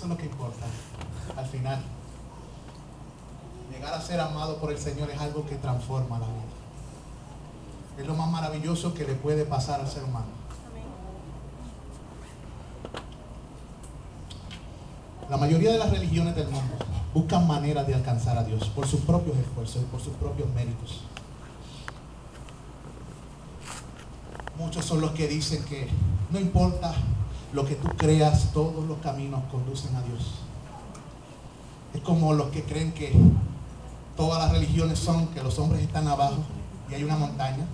es lo que importa. Al final, llegar a ser amado por el Señor es algo que transforma la vida. Es lo más maravilloso que le puede pasar al ser humano. La mayoría de las religiones del mundo buscan maneras de alcanzar a Dios por sus propios esfuerzos y por sus propios méritos. Muchos son los que dicen que no importa lo que tú creas, todos los caminos conducen a Dios. Es como los que creen que todas las religiones son que los hombres están abajo y hay una montaña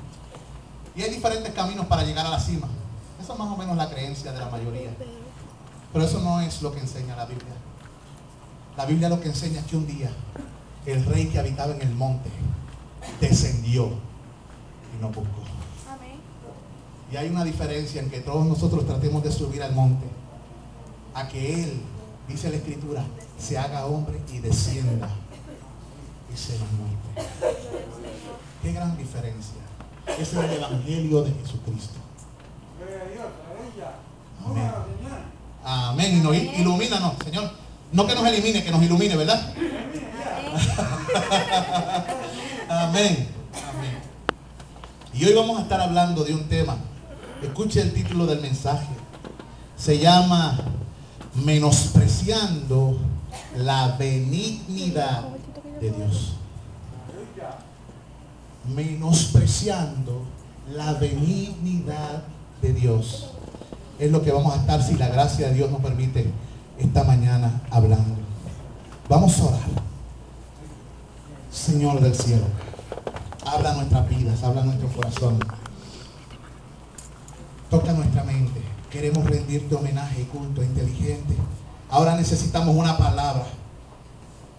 y hay diferentes caminos para llegar a la cima. Esa es más o menos la creencia de la mayoría. Pero eso no es lo que enseña la Biblia. La Biblia lo que enseña es que un día el rey que habitaba en el monte descendió y no buscó. Y hay una diferencia en que todos nosotros tratemos de subir al monte, a que Él, dice la Escritura, se haga hombre y descienda y se nos muestre. Qué gran diferencia. Ese es el Evangelio de Jesucristo. Amén. Amén. Y nos ilumínanos, Señor. No que nos elimine, que nos ilumine, ¿verdad? Amén. Amén. Y hoy vamos a estar hablando de un tema. Escuche el título del mensaje. Se llama Menospreciando la benignidad de Dios. Menospreciando la benignidad de Dios. Es lo que vamos a estar, si la gracia de Dios nos permite, esta mañana hablando. Vamos a orar. Señor del cielo, habla nuestras vidas, habla nuestro corazón. Toca nuestra mente. Queremos rendirte homenaje y culto inteligente. Ahora necesitamos una palabra,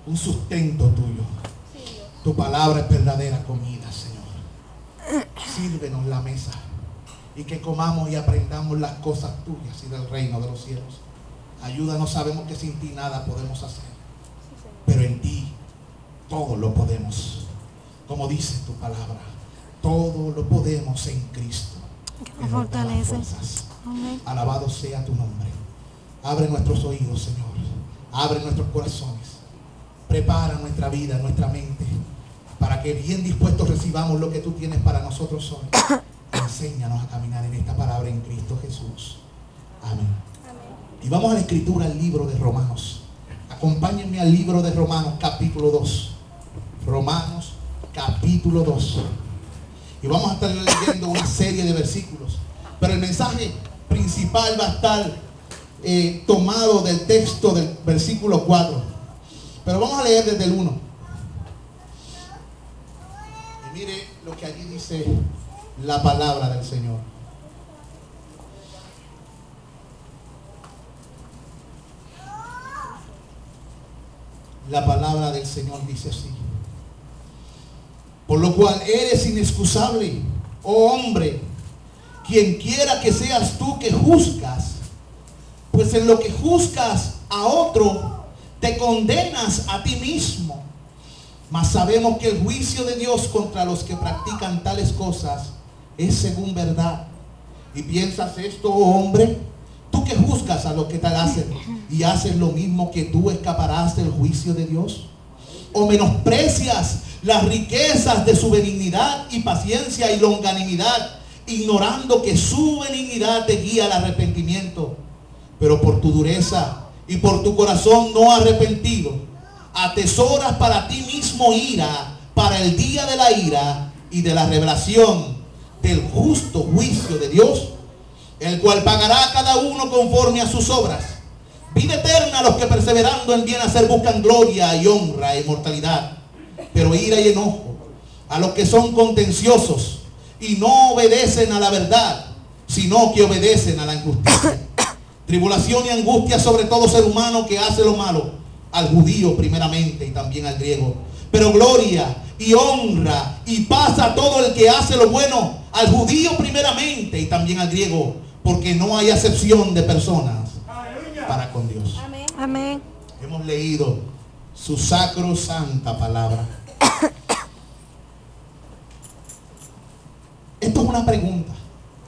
un sustento tuyo. Tu palabra es verdadera comida, Señor. Sírvenos la mesa y que comamos y aprendamos las cosas tuyas y del reino de los cielos. Ayúdanos, sabemos que sin ti nada podemos hacer, pero en ti todo lo podemos. Como dice tu palabra, todo lo podemos en Cristo, que nos da las fuerzas. Alabado sea tu nombre. Abre nuestros oídos, Señor. Abre nuestros corazones. Prepara nuestra vida, nuestra mente, para que bien dispuestos recibamos lo que tú tienes para nosotros hoy. Enséñanos a caminar en esta palabra en Cristo Jesús. Amén. Y vamos a la escritura, al libro de Romanos. Acompáñenme al libro de Romanos, capítulo 2. Romanos, capítulo 2. Y vamos a estar leyendo una serie de versículos. Pero el mensaje principal va a estar tomado del texto del versículo 4. Pero vamos a leer desde el 1. Y mire lo que allí dice la palabra del Señor. La palabra del Señor dice así: por lo cual eres inexcusable, oh hombre, quien quiera que seas tú que juzgas, pues en lo que juzgas a otro, te condenas a ti mismo. Mas sabemos que el juicio de Dios contra los que practican tales cosas es según verdad. ¿Y piensas esto, oh hombre? Tú que juzgas a los que tal hacen y haces lo mismo, que tú escaparás del juicio de Dios. ¿O menosprecias las riquezas de su benignidad y paciencia y longanimidad, ignorando que su benignidad te guía al arrepentimiento? Pero por tu dureza y por tu corazón no arrepentido, atesoras para ti mismo ira, para el día de la ira y de la revelación del justo juicio de Dios, el cual pagará a cada uno conforme a sus obras. Vida eterna a los que perseverando en bien hacer buscan gloria y honra e inmortalidad. Pero ira y enojo a los que son contenciosos y no obedecen a la verdad, sino que obedecen a la injusticia. Tribulación y angustia sobre todo ser humano que hace lo malo, al judío primeramente y también al griego. Pero gloria y honra y paz a todo el que hace lo bueno, al judío primeramente y también al griego, porque no hay acepción de personas para con Dios. Amén. Amén. Hemos leído su sacro santa palabra. Esto es una pregunta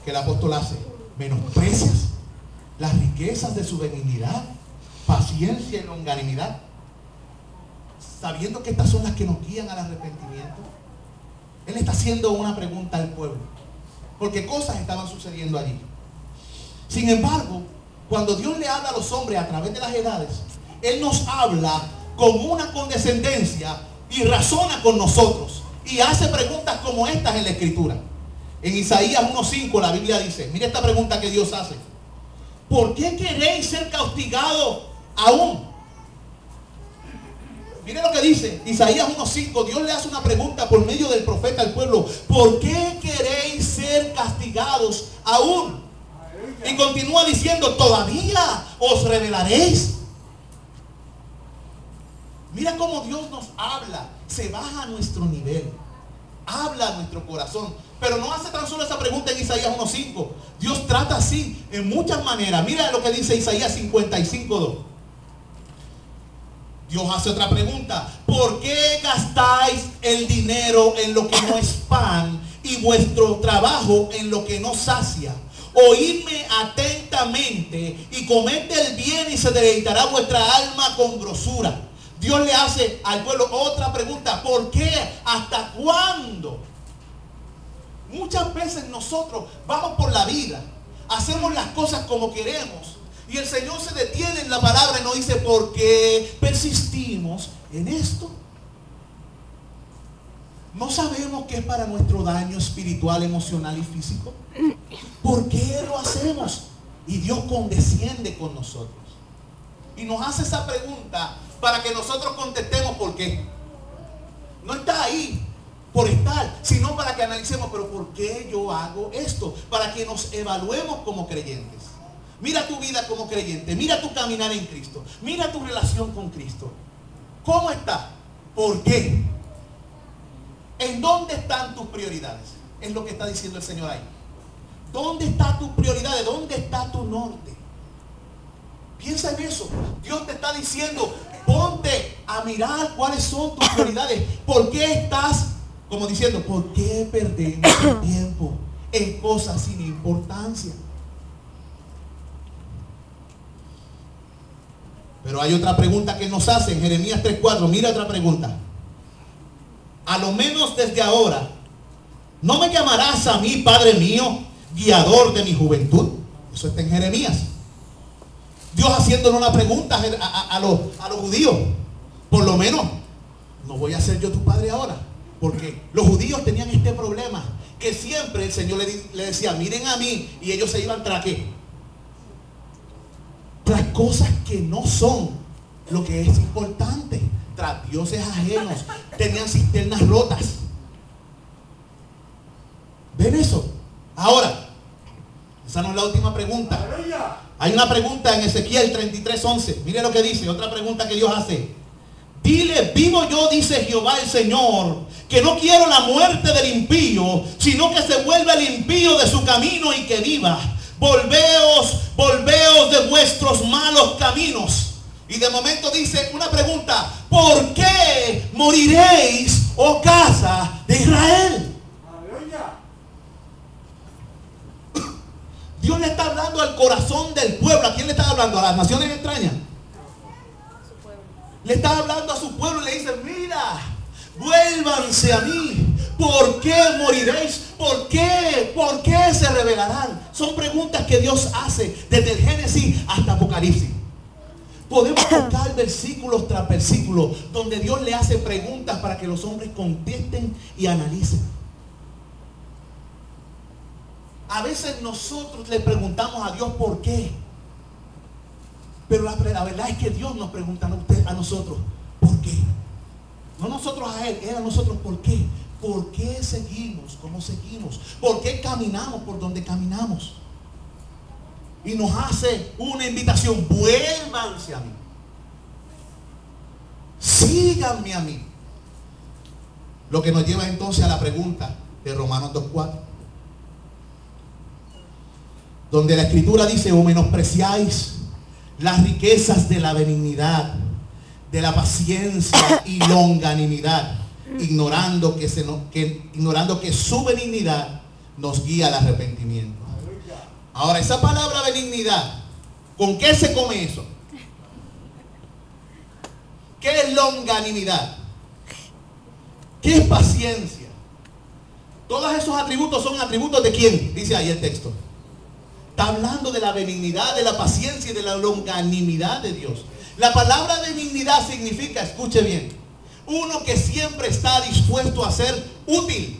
que el apóstol hace. ¿Menosprecias las riquezas de su benignidad paciencia y longanimidad, sabiendo que estas son las que nos guían al arrepentimiento. Él está haciendo una pregunta al pueblo, porque cosas estaban sucediendo allí. Sin embargo, cuando Dios le habla a los hombres a través de las edades, Él nos habla con una condescendencia y razona con nosotros y hace preguntas como estas en la Escritura. En Isaías 1:5 la Biblia dice, mire esta pregunta que Dios hace: ¿por qué queréis ser castigados aún? Mire lo que dice Isaías 1:5. Dios le hace una pregunta por medio del profeta al pueblo: ¿por qué queréis ser castigados aún? Y continúa diciendo: ¿todavía os rebelaréis? Mira cómo Dios nos habla, se baja a nuestro nivel, habla a nuestro corazón, pero no hace tan solo esa pregunta en Isaías 1:5. Dios trata así en muchas maneras. Mira lo que dice Isaías 55:2. Dios hace otra pregunta: ¿por qué gastáis el dinero en lo que no es pan y vuestro trabajo en lo que no sacia? Oídme atentamente y comed el bien y se deleitará vuestra alma con grosura. Dios le hace al pueblo otra pregunta: ¿por qué? ¿Hasta cuándo? Muchas veces nosotros vamos por la vida, hacemos las cosas como queremos, y el Señor se detiene en la palabra y nos dice: ¿por qué persistimos en esto? ¿No sabemos que es para nuestro daño espiritual, emocional y físico? ¿Por qué lo hacemos? Y Dios condesciende con nosotros y nos hace esa pregunta para que nosotros contestemos por qué. No está ahí por estar, sino para que analicemos: pero ¿por qué yo hago esto? Para que nos evaluemos como creyentes. Mira tu vida como creyente, mira tu caminar en Cristo, mira tu relación con Cristo. ¿Cómo está? ¿Por qué? ¿En dónde están tus prioridades? Es lo que está diciendo el Señor ahí. ¿Dónde está tu prioridad? ¿Dónde está tu norte? Piensa en eso. Dios te está diciendo: ponte a mirar cuáles son tus prioridades. ¿Por qué estás, como diciendo, por qué perdemos el tiempo en cosas sin importancia? Pero hay otra pregunta que nos hace en Jeremías 3:4. Mira otra pregunta: a lo menos desde ahora, ¿no me llamarás a mí, Padre mío, guiador de mi juventud? Eso está en Jeremías. Dios haciéndole una pregunta a los judíos. Por lo menos, no voy a ser yo tu padre ahora. Porque los judíos tenían este problema, que siempre el Señor le decía: miren a mí, y ellos se iban tras ¿qué? Tras cosas que no son lo que es importante, tras dioses ajenos. Tenían cisternas rotas. ¿Ven eso? Ahora, esa no es la última pregunta. Hay una pregunta en Ezequiel 33:11. Mire lo que dice, otra pregunta que Dios hace: dile, vivo yo, dice Jehová el Señor, que no quiero la muerte del impío, sino que se vuelva el impío de su camino y que viva. Volveos de vuestros malos caminos. Y de momento dice una pregunta: ¿por qué moriréis, oh casa de Israel? Dios le está hablando al corazón del pueblo. ¿A quién le está hablando? ¿A las naciones extrañas? Le está hablando a su pueblo y le dice: mira, vuélvanse a mí. ¿Por qué moriréis? ¿Por qué? ¿Por qué se rebelarán? Son preguntas que Dios hace desde el Génesis hasta Apocalipsis. Podemos tocar versículos tras versículos donde Dios le hace preguntas para que los hombres contesten y analicen. A veces nosotros le preguntamos a Dios por qué. Pero la verdad es que Dios nos pregunta a nosotros por qué. No nosotros a Él, Él a nosotros por qué. ¿Por qué seguimos como seguimos? ¿Por qué caminamos por donde caminamos? Y nos hace una invitación: vuélvanse a mí. Síganme a mí. Lo que nos lleva entonces a la pregunta de Romanos 2:4. Donde la Escritura dice: o menospreciáis las riquezas de la benignidad, de la paciencia y longanimidad, ignorando que su benignidad nos guía al arrepentimiento. Ahora, esa palabra benignidad, ¿con qué se come eso? ¿Qué es longanimidad? ¿Qué es paciencia? Todos esos atributos son atributos de ¿quién? Dice ahí el texto. Está hablando de la benignidad, de la paciencia y de la longanimidad de Dios. La palabra benignidad significa, escuche bien, uno que siempre está dispuesto a ser útil.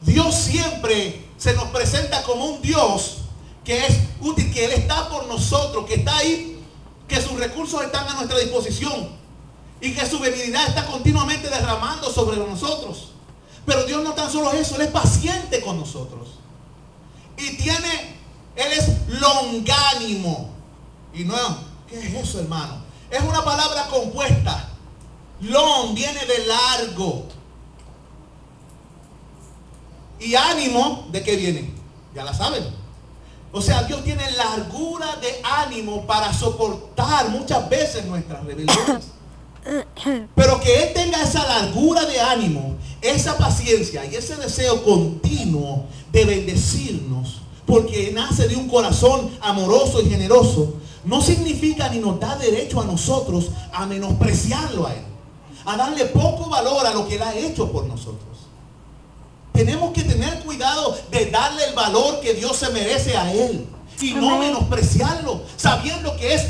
Dios siempre se nos presenta como un Dios que es útil, que Él está por nosotros, que está ahí, que sus recursos están a nuestra disposición y que su benignidad está continuamente derramando sobre nosotros. Pero Dios no tan solo eso, Él es paciente con nosotros. Y Él es longánimo. Y no, ¿qué es eso, hermano? Es una palabra compuesta. Long viene de largo. Y ánimo, ¿de qué viene? Ya la saben. O sea, Dios tiene largura de ánimo para soportar muchas veces nuestras rebeliones. Pero que Él tenga esa largura de ánimo, esa paciencia y ese deseo continuo de bendecirnos, porque nace de un corazón amoroso y generoso, no significa ni nos da derecho a nosotros a menospreciarlo a Él, a darle poco valor a lo que Él ha hecho por nosotros. Tenemos que tener cuidado de darle el valor que Dios se merece a Él y no menospreciarlo, sabiendo que es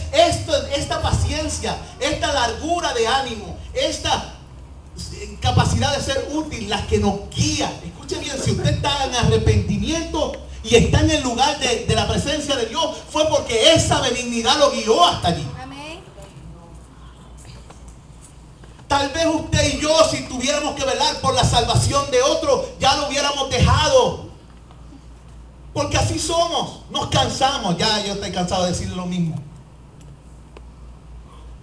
esta paciencia, esta largura de ánimo, esta capacidad de ser útil la que nos guía. Escuche bien, si usted está en arrepentimiento y está en el lugar de la presencia de Dios, fue porque esa benignidad lo guió hasta allí. Tal vez usted y yo, si tuviéramos que velar por la salvación de otro, ya lo hubiéramos dejado. Porque así somos. Nos cansamos. Ya yo estoy cansado de decirle lo mismo.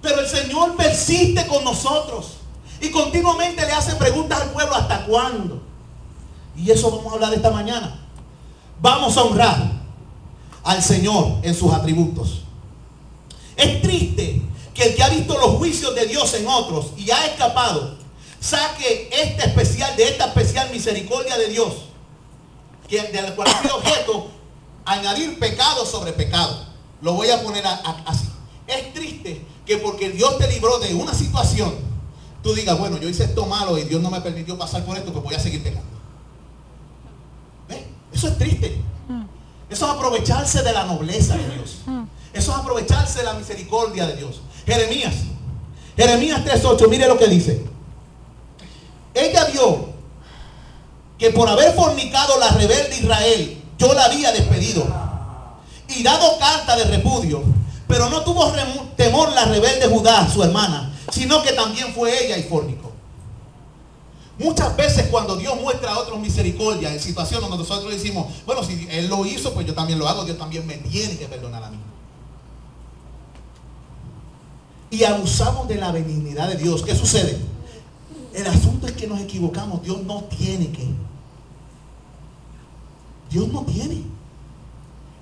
Pero el Señor persiste con nosotros. Y continuamente le hace preguntas al pueblo: ¿hasta cuándo? Y eso vamos a hablar esta mañana. Vamos a honrar al Señor en sus atributos. Es triste que el que ha visto los juicios de Dios en otros y ha escapado, saque esta especial misericordia de Dios, de la cual ha sido objeto añadir pecado sobre pecado. Lo voy a poner así. Es triste que porque Dios te libró de una situación, tú digas: bueno, yo hice esto malo y Dios no me permitió pasar por esto, pues voy a seguir pecando. ¿Ves? Eso es triste. Eso es aprovecharse de la nobleza de Dios. Eso es aprovecharse de la misericordia de Dios. Jeremías 3:8, mire lo que dice. Ella vio que por haber fornicado la rebelde Israel, yo la había despedido y dado carta de repudio, pero no tuvo temor la rebelde Judá, su hermana, sino que también fue ella y fornicó. Muchas veces cuando Dios muestra a otros misericordia en situaciones donde nosotros decimos: bueno, si Él lo hizo, pues yo también lo hago, Dios también me tiene que perdonar a mí. Y abusamos de la benignidad de Dios. ¿Qué sucede? El asunto es que nos equivocamos. Dios no tiene que. Dios no tiene.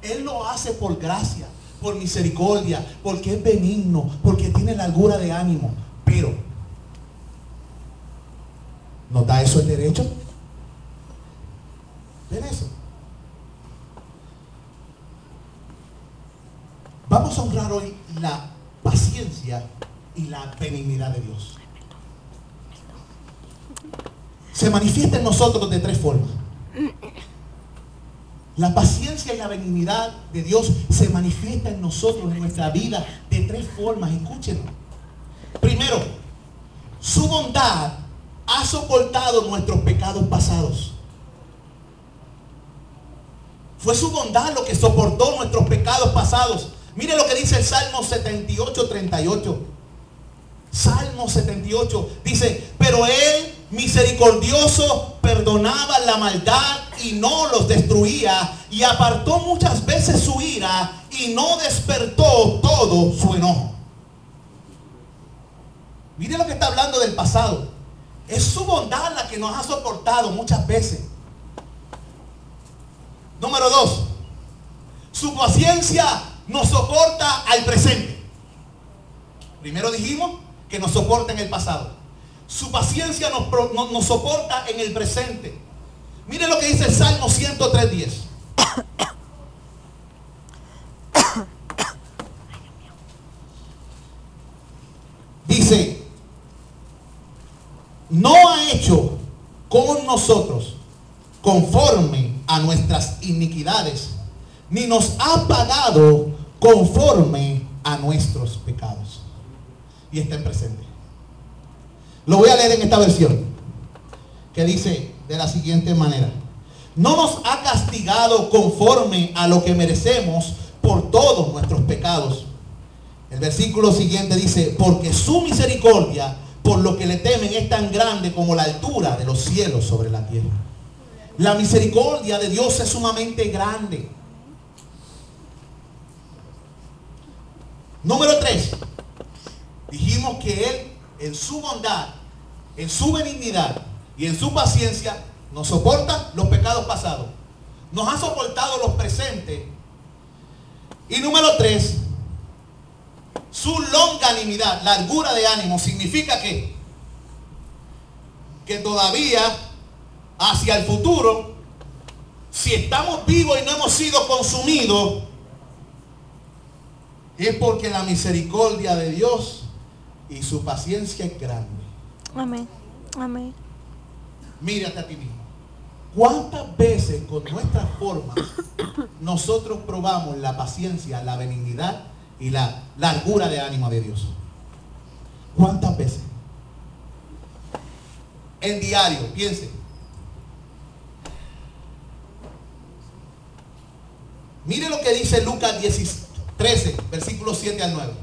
Él lo hace por gracia, por misericordia, porque es benigno, porque tiene largura de ánimo. Pero, ¿nos da eso el derecho? ¿Ven eso? Vamos a honrar hoy la paciencia y la benignidad de Dios. Se manifiesta en nosotros de tres formas. La paciencia y la benignidad de Dios se manifiesta en nosotros, en nuestra vida, de tres formas. Escúchenlo. Primero, su bondad ha soportado nuestros pecados pasados. Fue su bondad lo que soportó nuestros pecados pasados. Mire lo que dice el Salmo 78:38. Salmo 78 dice: pero Él, misericordioso, perdonaba la maldad y no los destruía, y apartó muchas veces su ira y no despertó todo su enojo. Mire lo que está hablando del pasado. Es su bondad la que nos ha soportado muchas veces. Número 2, su paciencia nos soporta al presente. Primero dijimos que nos soporta en el pasado. Su paciencia nos soporta en el presente. Mire lo que dice el Salmo 103:10. Dice, no ha hecho con nosotros conforme a nuestras iniquidades, ni nos ha pagado conforme a nuestros pecados. Y está en presente. Lo voy a leer en esta versión, que dice de la siguiente manera: no nos ha castigado conforme a lo que merecemos por todos nuestros pecados. El versículo siguiente dice, porque su misericordia por lo que le temen es tan grande como la altura de los cielos sobre la tierra. La misericordia de Dios es sumamente grande. Número 3. Dijimos que Él, en su bondad, en su benignidad y en su paciencia, nos soporta los pecados pasados. Nos ha soportado los presentes. Y número 3, su longanimidad, largura de ánimo, significa que todavía hacia el futuro, si estamos vivos y no hemos sido consumidos, es porque la misericordia de Dios y su paciencia es grande. Amén. Amén. Mírate a ti mismo. ¿Cuántas veces con nuestras formas nosotros probamos la paciencia, la benignidad y la largura de ánimo de Dios? ¿Cuántas veces? En diario, piense. Mire lo que dice Lucas 13, versículos 7 al 9.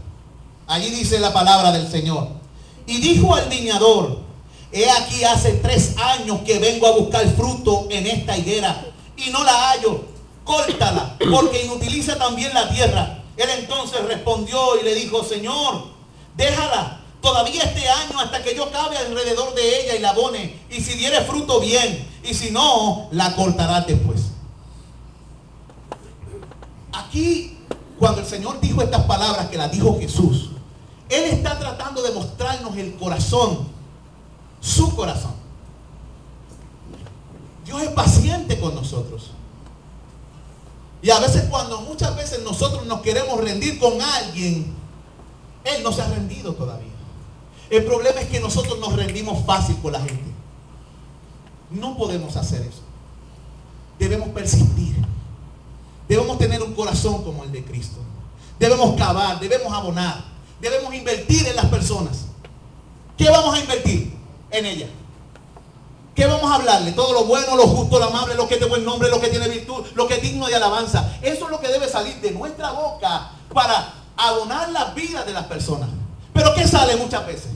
Allí dice la palabra del Señor. Y dijo al viñador, he aquí hace 3 años que vengo a buscar fruto en esta higuera y no la hallo. Córtala, porque inutiliza también la tierra. Él entonces respondió y le dijo, Señor, déjala todavía este año hasta que yo cabe alrededor de ella y la abone. Y si diere fruto, bien. Y si no, la cortarás después. Aquí, cuando el Señor dijo estas palabras que las dijo Jesús, Él está tratando de mostrarnos el corazón, su corazón. Dios es paciente con nosotros. Y a veces muchas veces nosotros nos queremos rendir con alguien, Él no se ha rendido todavía. El problema es que nosotros nos rendimos fácil con la gente. No podemos hacer eso. Debemos persistir. Debemos tener un corazón como el de Cristo. Debemos cavar, debemos abonar, debemos invertir en las personas. ¿Qué vamos a invertir en ellas? ¿Qué vamos a hablarle? Todo lo bueno, lo justo, lo amable, lo que es de buen nombre, lo que tiene virtud, lo que es digno de alabanza. Eso es lo que debe salir de nuestra boca para abonar las vidas de las personas. Pero ¿qué sale muchas veces?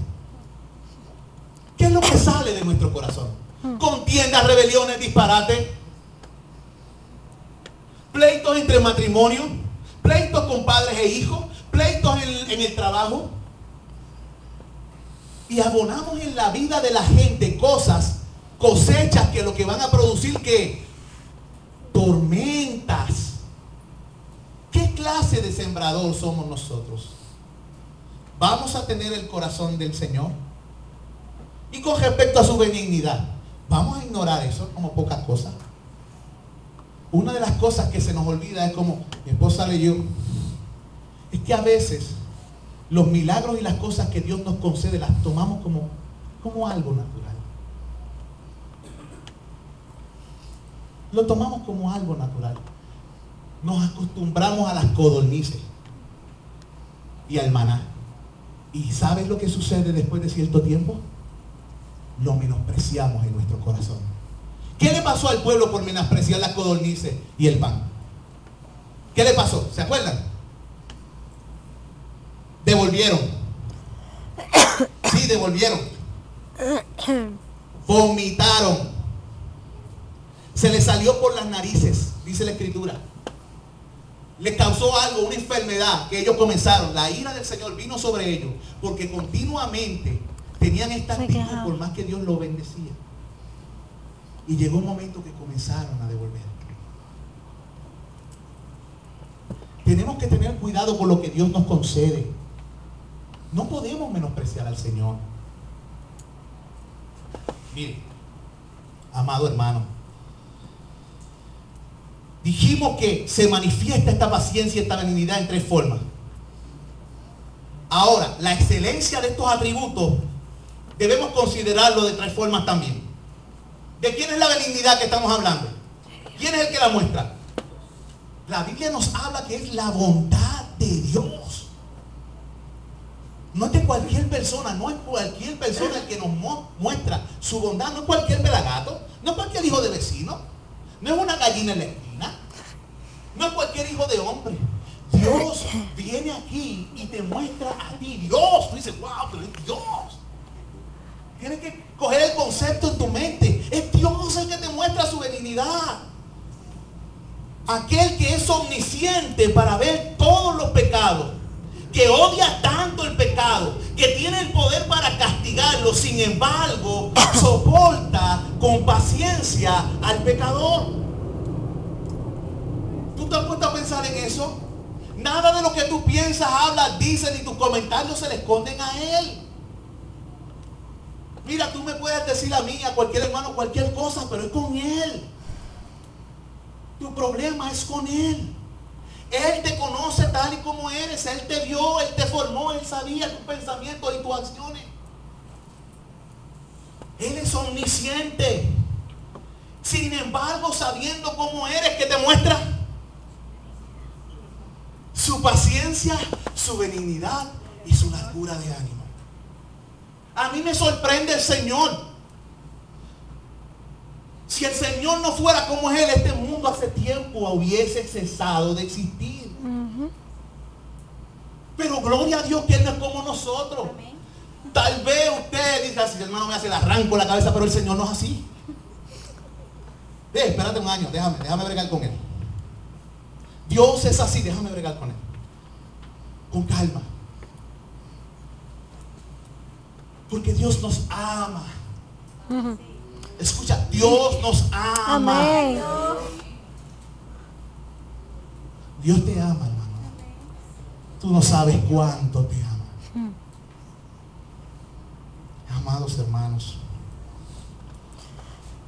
¿Qué es lo que sale de nuestro corazón? Contiendas, rebeliones, disparates, pleitos entre matrimonios, pleitos con padres e hijos, pleitos en el trabajo. Y abonamos en la vida de la gente cosechas que lo que van a producir, ¿qué? Tormentas. ¿Qué clase de sembrador somos nosotros? ¿Vamos a tener el corazón del Señor? Y con respecto a su benignidad, ¿vamos a ignorar eso como poca cosa? Una de las cosas que se nos olvida es, como mi esposa leyó, es que a veces los milagros y las cosas que Dios nos concede las tomamos como algo natural. Lo tomamos como algo natural. Nos acostumbramos a las codornices y al maná. ¿Y sabes lo que sucede después de cierto tiempo? Lo menospreciamos en nuestro corazón. ¿Qué le pasó al pueblo por menospreciar las codornices y el pan? ¿Qué le pasó? ¿Se acuerdan? Devolvieron. Sí, devolvieron. Vomitaron. Se les salió por las narices, dice la Escritura. Les causó algo, una enfermedad que ellos comenzaron. La ira del Señor vino sobre ellos porque continuamente tenían esta actitud por más que Dios lo bendecía. Y llegó un momento que comenzaron a devolver. Tenemos que tener cuidado con lo que Dios nos concede. No podemos menospreciar al Señor. Mire, amado hermano, dijimos que se manifiesta esta paciencia y esta benignidad en 3 formas. Ahora, la excelencia de estos atributos debemos considerarlo de tres formas también. ¿De quién es la benignidad que estamos hablando? ¿Quién es el que la muestra? La Biblia nos habla que es la bondad de Dios. No es de cualquier persona, no es cualquier persona el que nos muestra su bondad, no es cualquier pelagato, no es cualquier hijo de vecino, no es una gallina en la esquina, no es cualquier hijo de hombre. Dios viene aquí y te muestra a ti, Dios. Tú dices, wow, pero es Dios. Tienes que coger el concepto en tu mente. Es Dios el que te muestra su benignidad. Aquel que es omnisciente para ver todos los pecados, que odia tanto el pecado, que tiene el poder para castigarlo, sin embargo, soporta con paciencia al pecador. ¿Tú te has puesto a pensar en eso? Nada de lo que tú piensas, hablas, dices, ni tus comentarios se le esconden a Él. Mira, tú me puedes decir a mí, a cualquier hermano, cualquier cosa, pero es con Él. Tu problema es con Él. Él te conoce tal y como eres. Él te vio, Él te formó, Él sabía tus pensamientos y tus acciones. Él es omnisciente. Sin embargo, sabiendo cómo eres, que te muestra su paciencia, su benignidad y su largura de ánimo. A mí me sorprende el Señor. Si el Señor no fuera como es Él, este mundo hace tiempo hubiese cesado de existir. Pero gloria a Dios que Él no es como nosotros. Amén. Tal vez usted diga, si el hermano me hace el arranco la cabeza, pero el Señor no es así. Espérate un año, déjame bregar con Él. Dios es así, déjame bregar con Él. Con calma. Porque Dios nos ama. Escucha, Dios nos ama. Amén. Dios te ama, hermano. Tú no sabes cuánto te ama. Amados hermanos,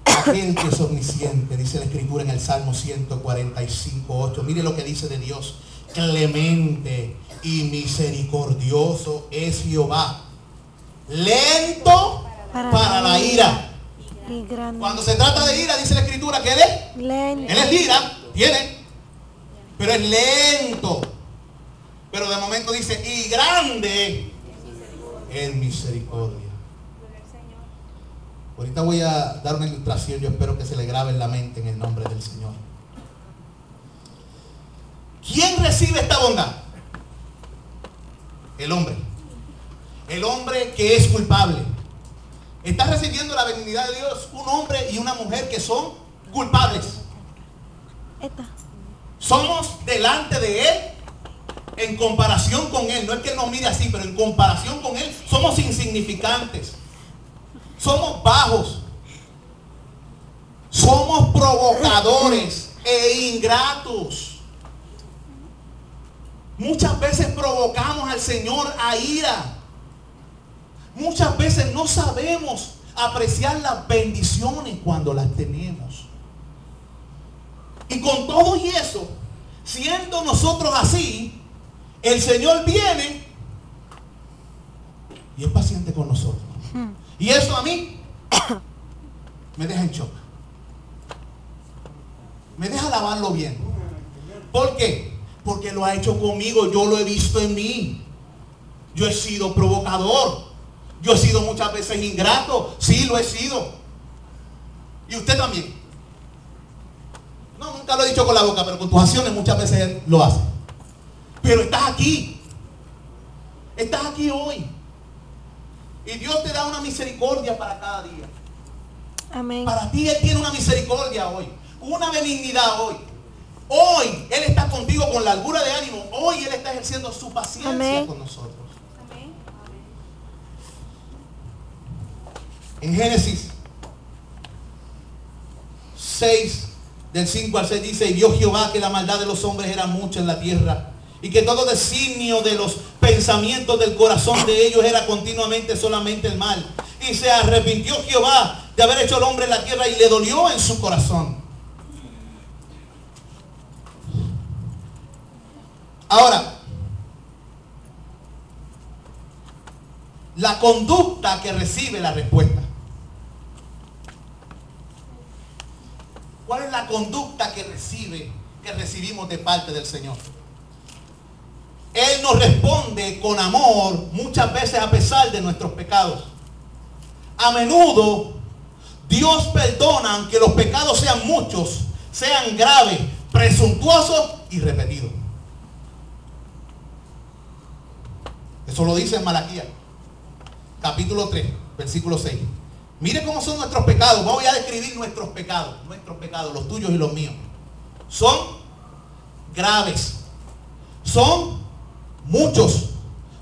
aquel que es omnisciente, dice la Escritura en el Salmo 145:8. Mire lo que dice de Dios: clemente y misericordioso es Jehová, lento para la ira. Cuando se trata de ira, dice la Escritura que Él es ira, pero es lento. Pero de momento dice, y grande en misericordia. Ahorita voy a dar una ilustración, yo espero que se le grabe en la mente en el nombre del Señor. ¿Quién recibe esta bondad? El hombre. El hombre que es culpable. Está recibiendo la benignidad de Dios un hombre y una mujer que son culpables. Somos delante de Él en comparación con Él. No es que Él nos mire así, pero en comparación con Él somos insignificantes. Somos bajos. Somos provocadores e ingratos. Muchas veces provocamos al Señor a ira. Muchas veces no sabemos apreciar las bendiciones cuando las tenemos. Y con todo y eso, siendo nosotros así, el Señor viene y es paciente con nosotros. Y eso a mí me deja en shock. Me deja lavarlo bien. ¿Por qué? Porque lo ha hecho conmigo. Yo lo he visto en mí. Yo he sido provocador. Yo he sido muchas veces ingrato. Sí, lo he sido. Y usted también. No, nunca lo he dicho con la boca, pero con tus acciones muchas veces lo hace. Pero estás aquí. Estás aquí hoy. Y Dios te da una misericordia para cada día. Amén. Para ti Él tiene una misericordia hoy. Una benignidad hoy. Hoy Él está contigo con largura de ánimo. Hoy Él está ejerciendo su paciencia Amén. con nosotros. En Génesis 6, del 5 al 6 dice: y vio Jehová que la maldad de los hombres era mucha en la tierra, y que todo designio de los pensamientos del corazón de ellos era continuamente solamente el mal. Y se arrepintió Jehová de haber hecho al hombre en la tierra, y le dolió en su corazón. Ahora, la conducta que recibe la respuesta. ¿Cuál es la conducta que recibimos de parte del Señor? Él nos responde con amor, muchas veces a pesar de nuestros pecados. A menudo Dios perdona aunque los pecados sean muchos, sean graves, presuntuosos y repetidos. Eso lo dice en Malaquías, capítulo 3, versículo 6. Mire cómo son nuestros pecados. Voy a describir nuestros pecados, los tuyos y los míos. Son graves, son muchos,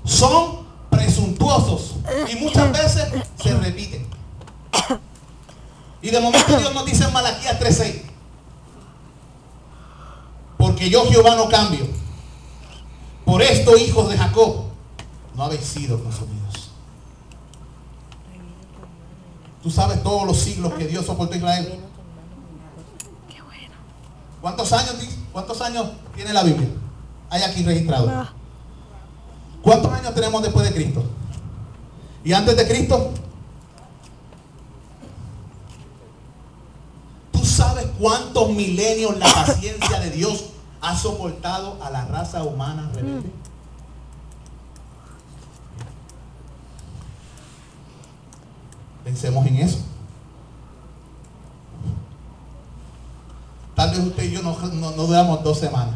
son presuntuosos y muchas veces se repiten. Y de momento Dios nos dice en Malaquías 3:6: porque yo Jehová no cambio. Por esto, hijos de Jacob, no habéis sido consumidos. Tú sabes todos los siglos que Dios soportó a Israel. Qué bueno. ¿Cuántos años tiene la Biblia? Hay aquí registrado. ¿Cuántos años tenemos después de Cristo? ¿Y antes de Cristo? ¿Tú sabes cuántos milenios la paciencia de Dios ha soportado a la raza humana rebelde? Pensemos en eso. Tal vez usted y yo no duramos 2 semanas.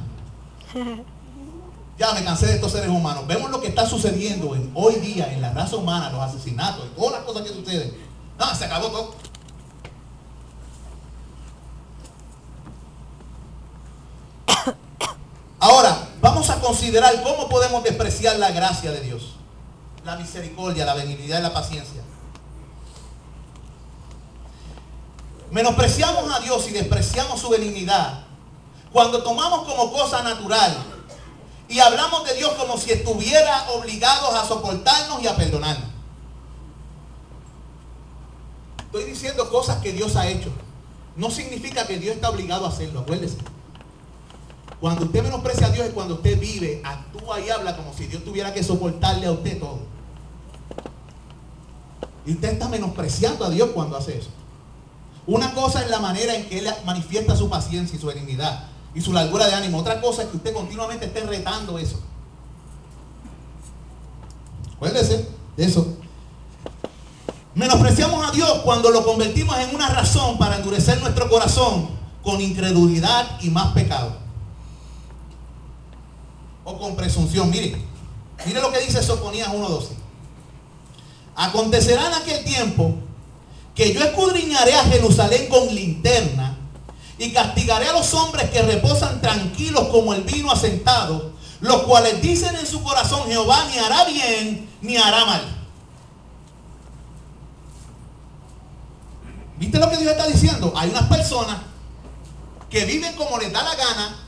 Ya me cansé de estos seres humanos. Vemos lo que está sucediendo hoy día en la raza humana, los asesinatos, todas las cosas que suceden. No, se acabó todo. Ahora, vamos a considerar cómo podemos despreciar la gracia de Dios, la misericordia, la benignidad y la paciencia. Menospreciamos a Dios y despreciamos su benignidad cuando tomamos como cosa natural y hablamos de Dios como si estuviera obligados a soportarnos y a perdonarnos. Estoy diciendo cosas que Dios ha hecho. No significa que Dios está obligado a hacerlo, acuérdese. Cuando usted menosprecia a Dios es cuando usted vive, actúa y habla como si Dios tuviera que soportarle a usted todo. Y usted está menospreciando a Dios cuando hace eso. Una cosa es la manera en que Él manifiesta su paciencia y su benignidad y su largura de ánimo. Otra cosa es que usted continuamente esté retando eso. Acuérdese de eso. Menospreciamos a Dios cuando lo convertimos en una razón para endurecer nuestro corazón con incredulidad y más pecado. O con presunción. Mire lo que dice Sofonías 1:12. Acontecerá en aquel tiempo que yo escudriñaré a Jerusalén con linterna y castigaré a los hombres que reposan tranquilos como el vino asentado, los cuales dicen en su corazón: Jehová ni hará bien ni hará mal. ¿Viste lo que Dios está diciendo? Hay unas personas que viven como les da la gana,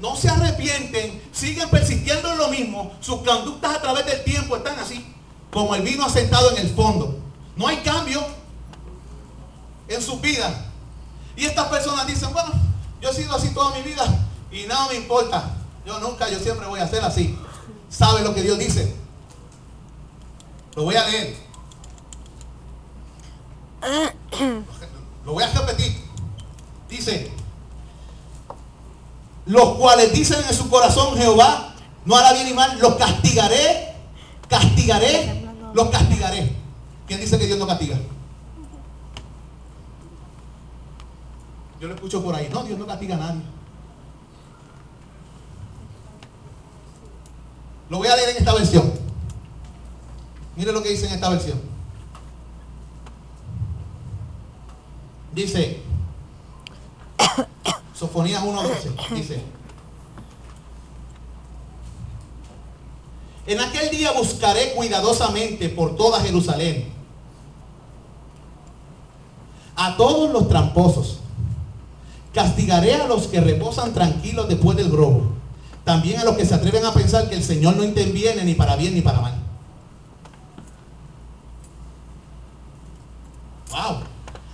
no se arrepienten, siguen persistiendo en lo mismo, sus conductas a través del tiempo están así, como el vino asentado en el fondo. No hay cambio en sus vidas. Y estas personas dicen: bueno, yo he sido así toda mi vida y nada me importa. Yo siempre voy a ser así. ¿Sabe lo que Dios dice? Lo voy a leer. Lo voy a repetir. Dice: los cuales dicen en su corazón: Jehová no hará bien ni mal, los castigaré, los castigaré. ¿Quién dice que Dios no castiga? Yo lo escucho por ahí. No, Dios no castiga a nadie. Lo voy a leer en esta versión. Mire lo que dice en esta versión. Dice Sofonías 1:12. Dice: en aquel día buscaré cuidadosamente por toda Jerusalén a todos los tramposos. Castigaré a los que reposan tranquilos después del robo. También a los que se atreven a pensar que el Señor no interviene ni para bien ni para mal. Wow.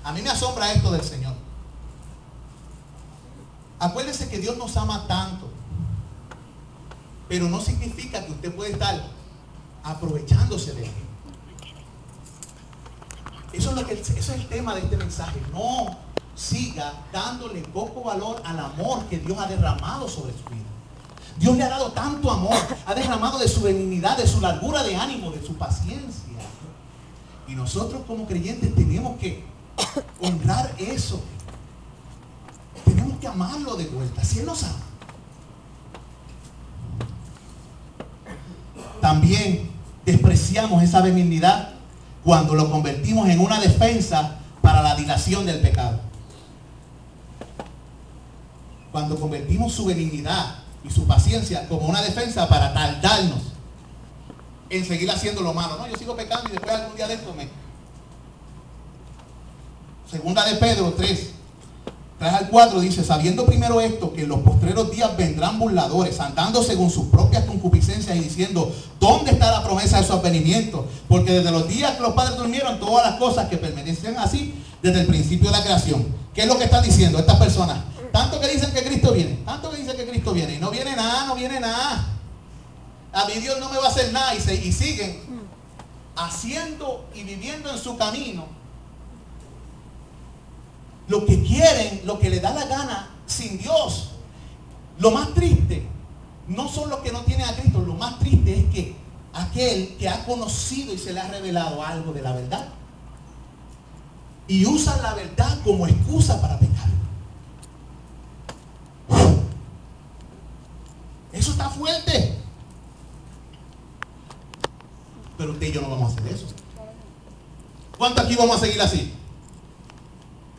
A mí me asombra esto del Señor. Acuérdese que Dios nos ama tanto, pero no significa que usted puede estar aprovechándose de Él. Eso es el tema de este mensaje. No siga dándole poco valor al amor que Dios ha derramado sobre su vida. Dios le ha dado tanto amor, ha derramado de su benignidad, de su largura de ánimo, de su paciencia. Y nosotros como creyentes tenemos que honrar eso. Tenemos que amarlo de vuelta, si Él nos ama. También despreciamos esa benignidad cuando lo convertimos en una defensa para la dilación del pecado. Cuando convertimos su benignidad y su paciencia como una defensa para tardarnos en seguir haciendo lo malo. No, yo sigo pecando y después algún día de esto me... Segunda de Pedro 3, 3 al 4 dice: sabiendo primero esto, que en los postreros días vendrán burladores, andando según sus propias concupiscencias y diciendo: ¿dónde está la promesa de su advenimiento? Porque desde los días que los padres durmieron, todas las cosas que permanecen así desde el principio de la creación. ¿Qué es lo que están diciendo estas personas? Tanto que dicen que Cristo viene, tanto que dicen que Cristo viene, y no viene nada, no viene nada. A mí Dios no me va a hacer nada, y siguen haciendo y viviendo en su camino lo que quieren, lo que les da la gana, sin Dios. Lo más triste no son los que no tienen a Cristo, lo más triste es que aquel que ha conocido y se le ha revelado algo de la verdad y usa la verdad como excusa para pecar. Eso está fuerte. Pero usted y yo no vamos a hacer eso. ¿Cuántos aquí vamos a seguir así?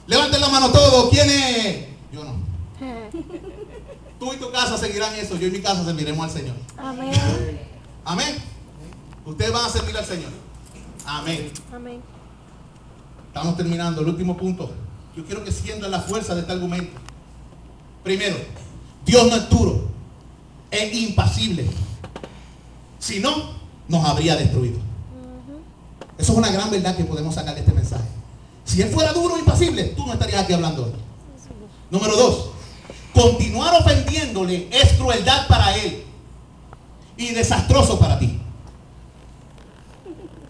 Levanten la mano todos. ¿Quién es? Yo no. Tú y tu casa seguirán eso. Yo y mi casa serviremos al Señor. Amén. Amén. Ustedes van a servir al Señor. Amén. Amén. Estamos terminando. El último punto. Yo quiero que sientan la fuerza de este argumento. Primero, Dios no es duro, es impasible. Si no, nos habría destruido. Eso es una gran verdad que podemos sacar de este mensaje. Si Él fuera duro e impasible, tú no estarías aquí hablando hoy. Número 2, continuar ofendiéndole es crueldad para Él y desastroso para ti.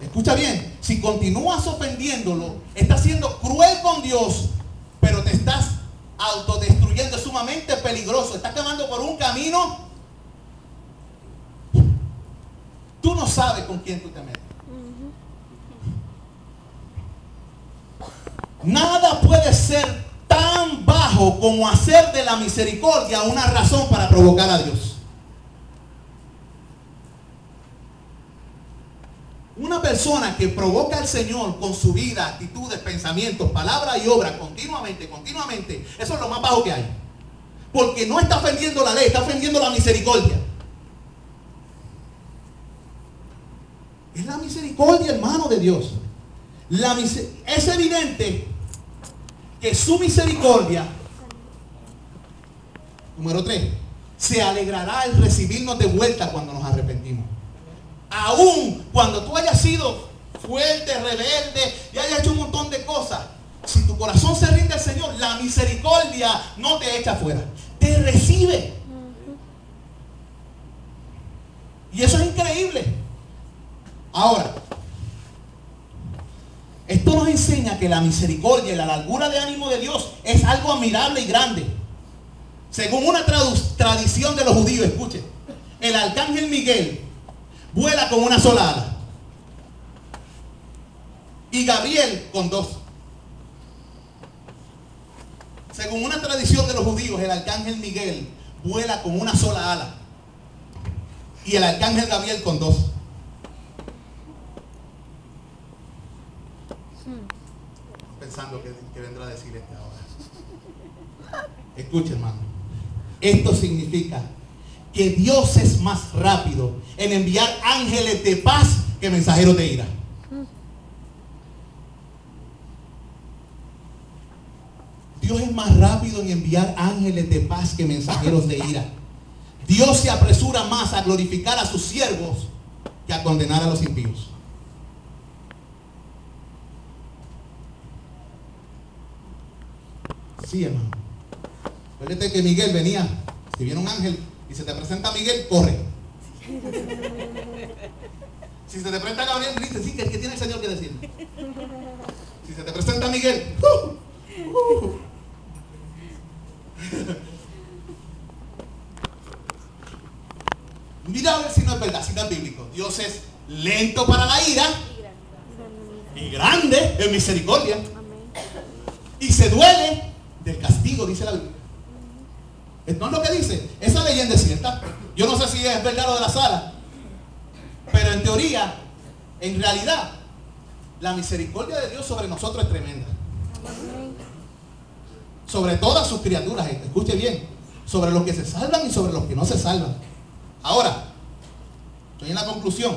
Escucha bien, si continúas ofendiéndolo, estás siendo cruel con Dios, pero te estás autodestruyendo. Es sumamente peligroso. Estás caminando por un camino. Tú no sabes con quién tú te metes. Nada puede ser tan bajo como hacer de la misericordia una razón para provocar a Dios. Una persona que provoca al Señor con su vida, actitudes, pensamientos, palabras y obras continuamente, eso es lo más bajo que hay. Porque no está ofendiendo la ley, está ofendiendo la misericordia. Es la misericordia, hermano, de Dios. Es evidente que su misericordia, número 3, se alegrará al recibirnos de vuelta cuando nos arrepentimos. Aún cuando tú hayas sido fuerte, rebelde y hayas hecho un montón de cosas, si tu corazón se rinde al Señor, la misericordia no te echa fuera, te recibe. Y eso es increíble. Ahora, esto nos enseña que la misericordia y la largura de ánimo de Dios es algo admirable y grande. Según una tradición de los judíos, escuchen, el arcángel Miguel vuela con una sola ala y Gabriel con 2. Según una tradición de los judíos, el arcángel Miguel vuela con una sola ala y el arcángel Gabriel con 2. Pensando que vendrá a decir este ahora. Escucha, hermano. Esto significa que Dios es más rápido en enviar ángeles de paz que mensajeros de ira. Dios es más rápido en enviar ángeles de paz que mensajeros de ira. Dios se apresura más a glorificar a sus siervos que a condenar a los impíos. Sí, hermano. Acuérdate que Miguel venía. Si viene un ángel y se te presenta Miguel, corre. Si se te presenta Gabriel, dice, sí, ¿qué tiene el Señor que decir? Si se te presenta Miguel, mira a ver si no es verdad, si no es bíblico. Dios es lento para la ira y grande en misericordia. Y se duele del castigo, dice la Biblia. ¿No es lo que dice? Esa leyenda es cierta. Yo no sé si es verdad lo de la sala, pero en teoría, en realidad, la misericordia de Dios sobre nosotros es tremenda. Sobre todas sus criaturas, escuche bien, sobre los que se salvan y sobre los que no se salvan. Ahora, estoy en la conclusión.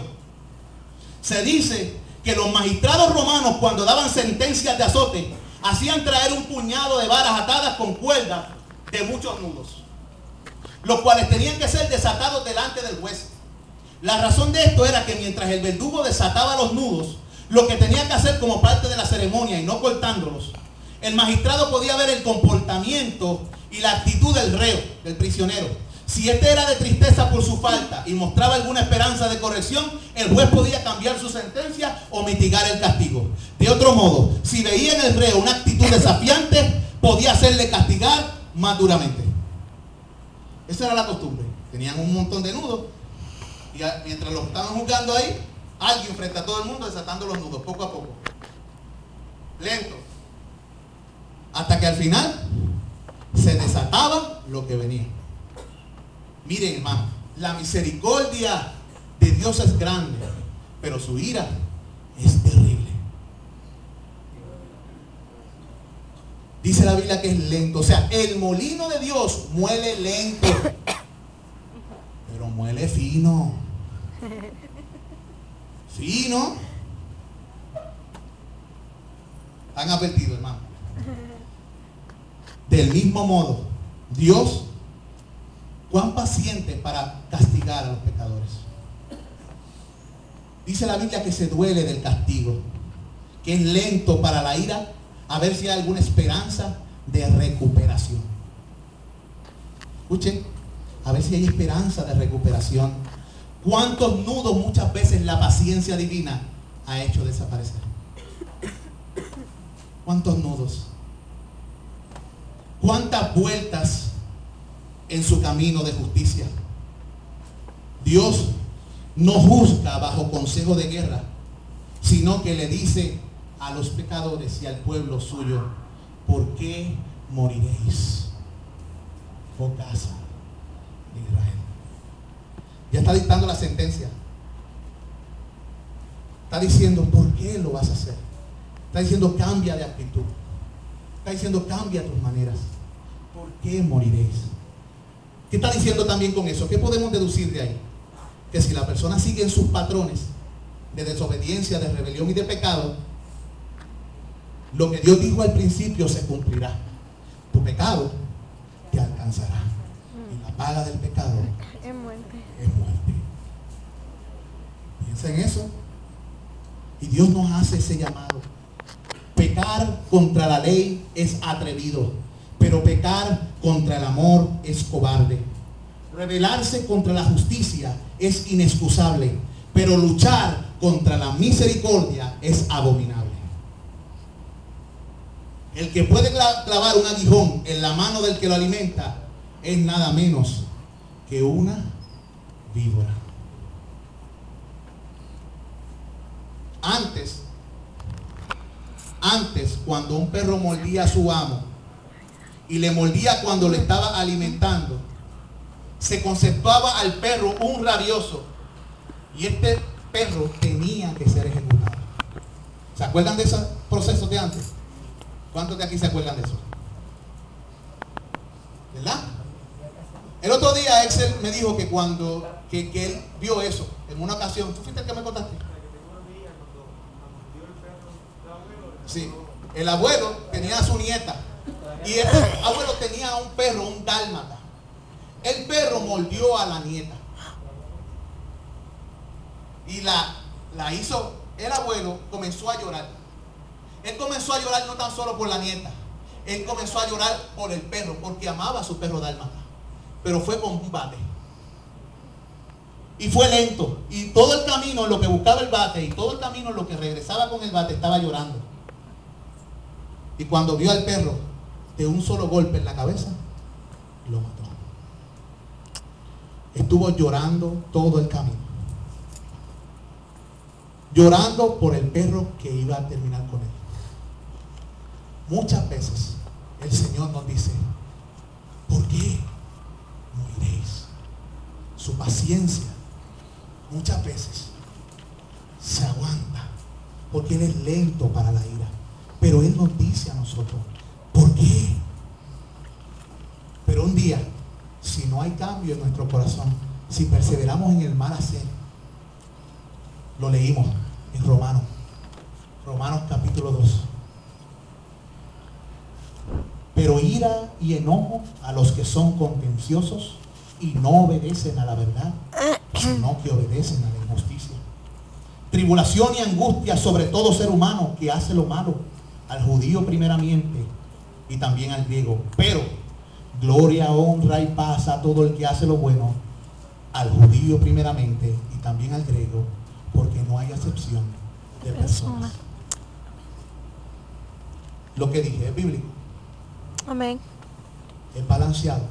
Se dice que los magistrados romanos, cuando daban sentencias de azote, hacían traer un puñado de varas atadas con cuerdas de muchos nudos, los cuales tenían que ser desatados delante del juez. La razón de esto era que mientras el verdugo desataba los nudos, lo que tenía que hacer como parte de la ceremonia y no cortándolos, el magistrado podía ver el comportamiento y la actitud del reo, del prisionero. Si este era de tristeza por su falta y mostraba alguna esperanza de corrección, el juez podía cambiar su sentencia o mitigar el castigo. De otro modo, si veía en el reo una actitud desafiante, podía hacerle castigar más duramente. Esa era la costumbre. Tenían un montón de nudos y mientras los estaban juzgando ahí, alguien frente a todo el mundo desatando los nudos, poco a poco. Lento. Hasta que al final se desataba lo que venía. Miren, hermano, la misericordia de Dios es grande, pero su ira es terrible. Dice la Biblia que es lento. O sea, el molino de Dios muele lento, pero muele fino. Fino. Han advertido, hermano. Del mismo modo, Dios, cuán paciente para castigar a los pecadores. Dice la Biblia que se duele del castigo, que es lento para la ira, a ver si hay alguna esperanza de recuperación. Escuchen, a ver si hay esperanza de recuperación. ¿Cuántos nudos muchas veces la paciencia divina ha hecho desaparecer? ¿Cuántos nudos? ¿Cuántas vueltas en su camino de justicia? Dios no juzga bajo consejo de guerra, sino que le dice a los pecadores y al pueblo suyo: ¿por qué moriréis, oh casa de Israel? Ya está dictando la sentencia. Está diciendo: ¿por qué lo vas a hacer? Está diciendo: cambia de actitud. Está diciendo: cambia tus maneras. ¿Por qué moriréis? ¿Qué está diciendo también con eso? ¿Qué podemos deducir de ahí? Que si la persona sigue en sus patrones de desobediencia, de rebelión y de pecado, lo que Dios dijo al principio se cumplirá. Tu pecado te alcanzará. Y la paga del pecado Es muerte. es muerte. Piensa en eso. Y Dios nos hace ese llamado. Pecar contra la ley es atrevido, pero pecar contra el amor es cobarde. Rebelarse contra la justicia es inexcusable, pero luchar contra la misericordia es abominable. El que puede clavar un aguijón en la mano del que lo alimenta es nada menos que una víbora. Antes, cuando un perro mordía a su amo y le mordía cuando le estaba alimentando, se conceptuaba al perro un rabioso y este perro tenía que ser ejecutado. ¿Se acuerdan de esos procesos de antes? ¿Cuántos de aquí se acuerdan de eso? ¿Verdad? El otro día Excel me dijo que cuando que él vio eso en una ocasión. ¿Tú fuiste el que me contaste? Sí, el abuelo tenía a su nieta y el abuelo tenía un perro, un dálmata. El perro mordió a la nieta y la hizo. El abuelo comenzó a llorar. Él comenzó a llorar no tan solo por la nieta, él comenzó a llorar por el perro, porque amaba a su perro dálmata, pero fue con un bate y fue lento, y todo el camino en lo que buscaba el bate y todo el camino en lo que regresaba con el bate estaba llorando. Y cuando vio al perro de un solo golpe en la cabeza, lo mató. Estuvo llorando todo el camino. Llorando por el perro que iba a terminar con él. Muchas veces el Señor nos dice, ¿por qué moriréis? Su paciencia muchas veces se aguanta porque Él es lento para la ira. Pero Él nos dice a nosotros, ¿por qué? Pero un día, si no hay cambio en nuestro corazón, si perseveramos en el mal hacer, lo leímos en Romanos capítulo 2. Pero ira y enojo a los que son contenciosos y no obedecen a la verdad, sino que obedecen a la injusticia. Tribulación y angustia sobre todo ser humano que hace lo malo, al judío primeramente y también al griego. Pero gloria, honra y paz a todo el que hace lo bueno, al judío primeramente y también al griego, porque no hay acepción de personas. Lo que dije es bíblico. Amén. Es balanceado.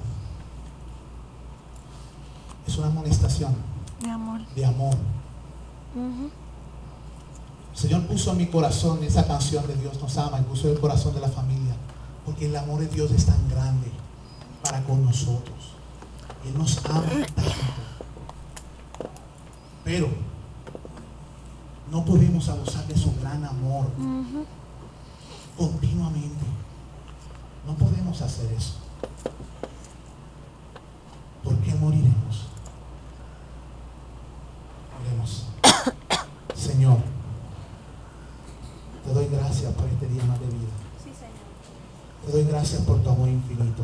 Es una amonestación De amor. de amor. El Señor puso en mi corazón esa canción de Dios nos ama, y puso en el corazón de la familia, porque el amor de Dios es tan grande para con nosotros. Él nos ama tanto. Pero no podemos abusar de su gran amor continuamente. No podemos hacer eso. ¿Por qué moriremos? Oremos. Señor, te doy gracias por este día más de vida. Sí, Señor. Te doy gracias por tu amor infinito.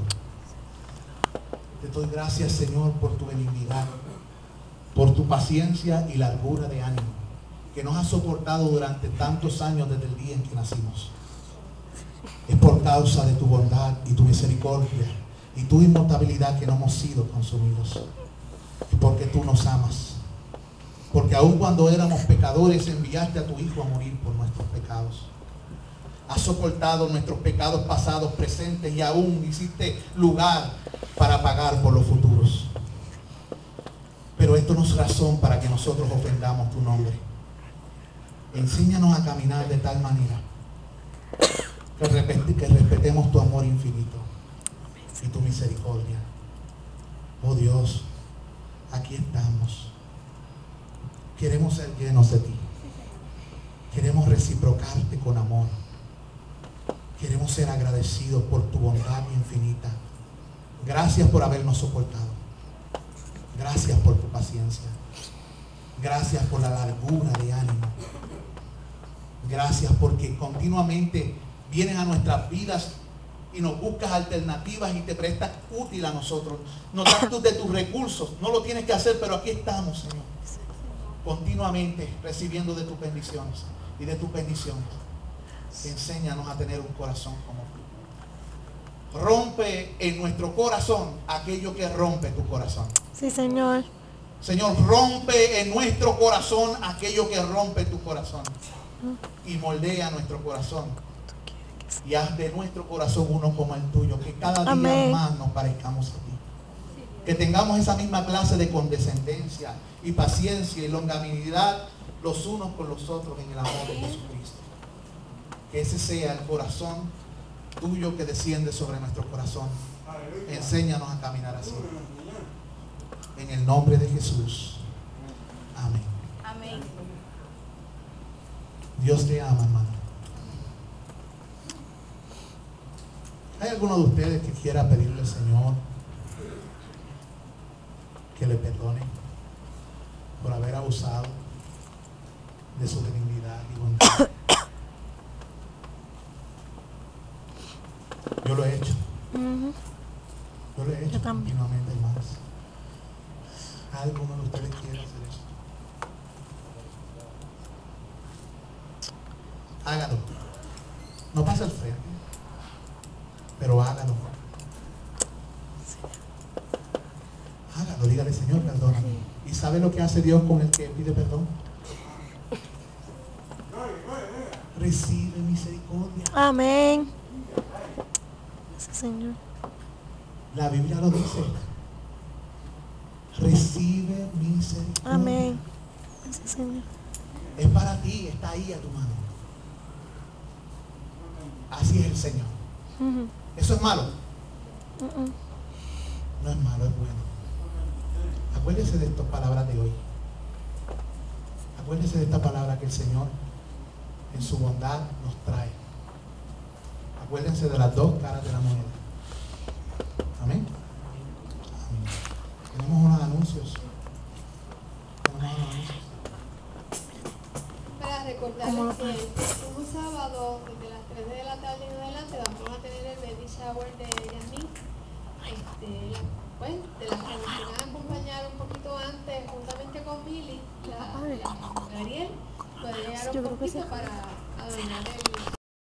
Te doy gracias, Señor, por tu benignidad, por tu paciencia y largura de ánimo que nos has soportado durante tantos años desde el día en que nacimos. Es por causa de tu bondad y tu misericordia y tu inmutabilidad que no hemos sido consumidos. Es porque tú nos amas. Porque aun cuando éramos pecadores enviaste a tu Hijo a morir por nuestros pecados. Has soportado nuestros pecados pasados, presentes y aún hiciste lugar para pagar por los futuros. Pero esto no es razón para que nosotros ofendamos tu nombre. Enséñanos a caminar de tal manera que respetemos tu amor infinito y tu misericordia. Oh Dios, aquí estamos. Queremos ser llenos de ti. Queremos reciprocarte con amor. Queremos ser agradecidos por tu bondad infinita. Gracias por habernos soportado. Gracias por tu paciencia. Gracias por la largura de ánimo. Gracias porque continuamente vienes a nuestras vidas y nos buscas alternativas y te prestas útil a nosotros. Nos das de tus recursos. No lo tienes que hacer, pero aquí estamos, Señor. Continuamente recibiendo de tus bendiciones y de tus bendiciones. Enséñanos a tener un corazón como tú. Rompe en nuestro corazón aquello que rompe tu corazón. Sí, Señor. Señor, rompe en nuestro corazón aquello que rompe tu corazón. Y moldea nuestro corazón. Y haz de nuestro corazón uno como el tuyo. Que cada día Amén. más nos parezcamos a ti. Que tengamos esa misma clase de condescendencia y paciencia y longanimidad los unos con los otros en el amor de Jesucristo. Que ese sea el corazón tuyo que desciende sobre nuestro corazón. Enséñanos a caminar así. En el nombre de Jesús. Amén. Amén. Dios te ama, hermano. ¿Hay alguno de ustedes que quiera pedirle al Señor que le perdone por haber abusado de su benignidad y bondad? Yo lo he hecho. Yo lo he hecho Yo también. continuamente, hermanos. ¿Hay alguno de ustedes quiere hacer eso? Hágalo. No pase al frente, pero hágalo. Hágalo, dígale, Señor, perdóname. ¿Y sabe lo que hace Dios con el que pide perdón? Recibe misericordia. Amén. Sí, Señor. La Biblia lo dice. Recibe misericordia. Amén. Sí, Señor. Es para ti, está ahí a tu mano. Así es el Señor. Ujú. ¿Eso es malo? Ujú. No es malo, es bueno. Acuérdese de estas palabras de hoy. Acuérdese de esta palabra que el Señor en su bondad nos trae. Acuérdense de las dos caras de la moneda. Amén. Amén. Tenemos unos anuncios. Para recordarles que el próximo sábado, desde las 3 de la tarde en adelante, vamos a tener el baby shower de Yasmin. Pues, de las que nos van a acompañar un poquito antes, juntamente con Milly, la Gabriel, puede llegar Yo un creo que sí. poquito para adornar el